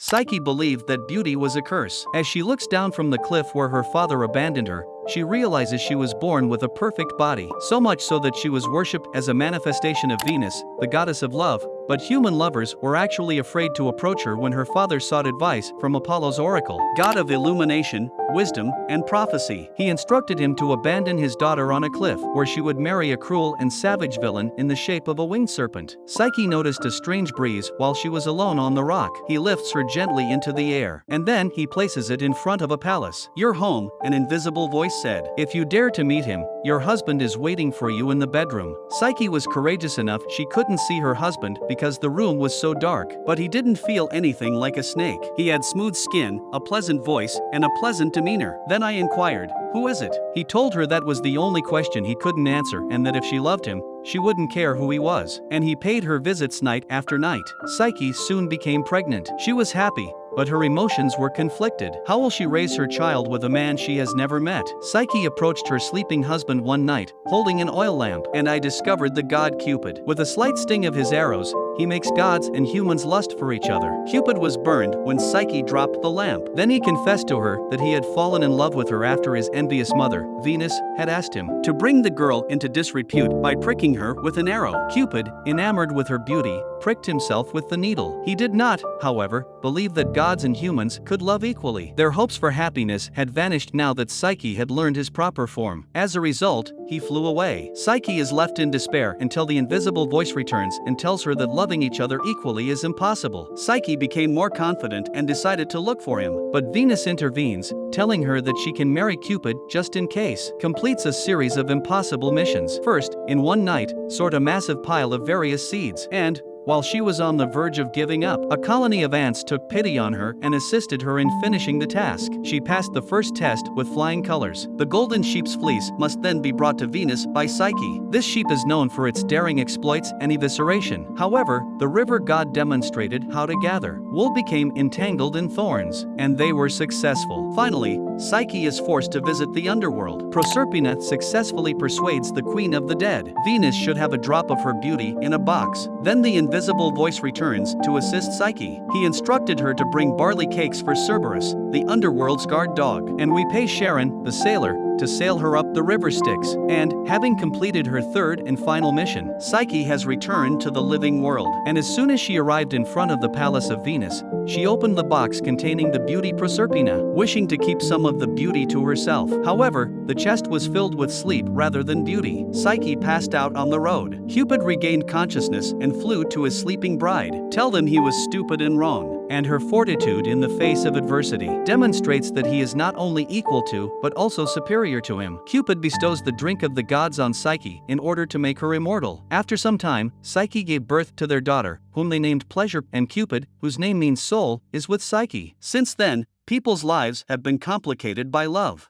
Psyche believed that beauty was a curse. As she looks down from the cliff where her father abandoned her, she realizes she was born with a perfect body, so much so that she was worshipped as a manifestation of Venus, the goddess of love. But human lovers were actually afraid to approach her when her father sought advice from Apollo's oracle, god of illumination, wisdom, and prophecy. He instructed him to abandon his daughter on a cliff, where she would marry a cruel and savage villain in the shape of a winged serpent. Psyche noticed a strange breeze while she was alone on the rock. He lifts her gently into the air, and then he places it in front of a palace. "Your home," an invisible voice said. "If you dare to meet him, your husband is waiting for you in the bedroom." Psyche was courageous enough she couldn't see her husband because the room was so dark, but he didn't feel anything like a snake. He had smooth skin, a pleasant voice, and a pleasant demeanor. Then I inquired, "Who is it?" He told her that was the only question he couldn't answer, and that if she loved him, she wouldn't care who he was. And he paid her visits night after night. Psyche soon became pregnant. She was happy, but her emotions were conflicted. How will she raise her child with a man she has never met? Psyche approached her sleeping husband one night, holding an oil lamp, and I discovered the god Cupid. With a slight sting of his arrows, he makes gods and humans lust for each other. Cupid was burned when Psyche dropped the lamp. Then he confessed to her that he had fallen in love with her after his envious mother, Venus, had asked him to bring the girl into disrepute by pricking her with an arrow. Cupid, enamored with her beauty, pricked himself with the needle. He did not, however, believe that gods and humans could love equally. Their hopes for happiness had vanished now that Psyche had learned his proper form. As a result, he flew away. Psyche is left in despair until the invisible voice returns and tells her that loving each other equally is impossible. Psyche became more confident and decided to look for him, but Venus intervenes, telling her that she can marry Cupid just in case. Completes a series of impossible missions. First, in one night, sort a massive pile of various seeds, and, while she was on the verge of giving up, a colony of ants took pity on her and assisted her in finishing the task. She passed the first test with flying colors. The golden sheep's fleece must then be brought to Venus by Psyche. This sheep is known for its daring exploits and evisceration. However, the river god demonstrated how to gather. Wool became entangled in thorns, and they were successful. Finally, Psyche is forced to visit the underworld. Proserpina successfully persuades the queen of the dead. Venus should have a drop of her beauty in a box. Then the invisible voice returns to assist Psyche. He instructed her to bring barley cakes for Cerberus, the underworld's guard dog, and we pay Charon, the sailor, to sail her up the river Styx. And, having completed her third and final mission, Psyche has returned to the living world. And as soon as she arrived in front of the palace of Venus, she opened the box containing the beauty Proserpina, wishing to keep some of the beauty to herself. However, the chest was filled with sleep rather than beauty. Psyche passed out on the road. Cupid regained consciousness and flew to his sleeping bride. Tell them he was stupid and wrong, and her fortitude in the face of adversity demonstrates that he is not only equal to, but also superior to him. Cupid bestows the drink of the gods on Psyche in order to make her immortal. After some time, Psyche gave birth to their daughter, whom they named Pleasure, and Cupid, whose name means soul, is with Psyche. Since then, people's lives have been complicated by love.